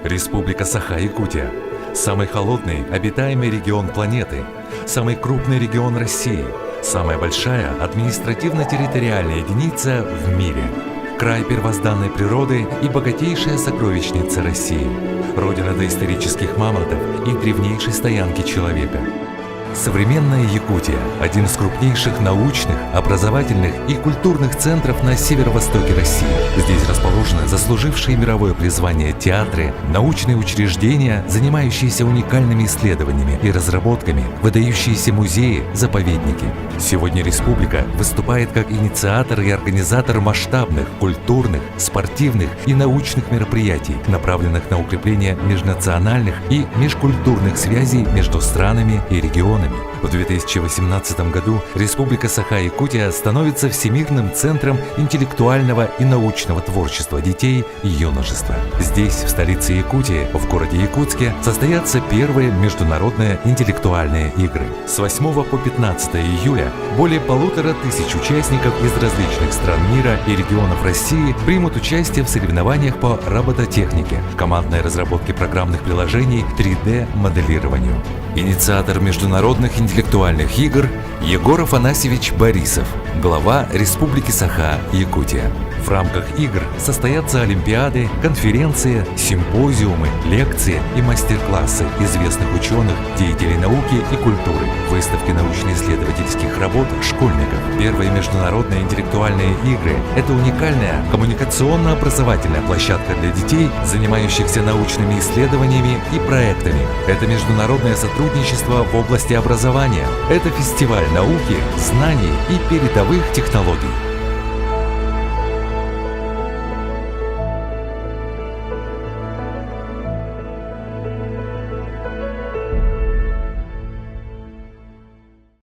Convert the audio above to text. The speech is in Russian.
Республика Саха-Якутия. Самый холодный обитаемый регион планеты. Самый крупный регион России. Самая большая административно-территориальная единица в мире. Край первозданной природы и богатейшая сокровищница России. Родина доисторических мамонтов и древнейшей стоянки человека. Современная Якутия – один из крупнейших научных, образовательных и культурных центров на северо-востоке России. Здесь расположены заслужившие мировое призвание театры, научные учреждения, занимающиеся уникальными исследованиями и разработками, выдающиеся музеи, заповедники. Сегодня республика выступает как инициатор и организатор масштабных культурных, спортивных и научных мероприятий, направленных на укрепление межнациональных и межкультурных связей между странами и регионами. В 2018 году Республика Саха-Якутия становится всемирным центром интеллектуального и научного творчества детей и юношества. Здесь, в столице Якутии, в городе Якутске, состоятся первые международные интеллектуальные игры. С 8 по 15 июля более 1500 участников из различных стран мира и регионов России примут участие в соревнованиях по робототехнике, командной разработке программных приложений, 3D-моделированию. Инициатор международных интеллектуальных игр Егор Афанасьевич Борисов, глава Республики Саха-Якутия. В рамках игр состоятся олимпиады, конференции, симпозиумы, лекции и мастер-классы известных ученых, деятелей науки и культуры, выставки научно-исследовательских работ школьников. Первые международные интеллектуальные игры – это уникальная коммуникационно-образовательная площадка для детей, занимающихся научными исследованиями и проектами. Это международное сотрудничество в области образования. Это фестиваль науки, знаний и передовых технологий.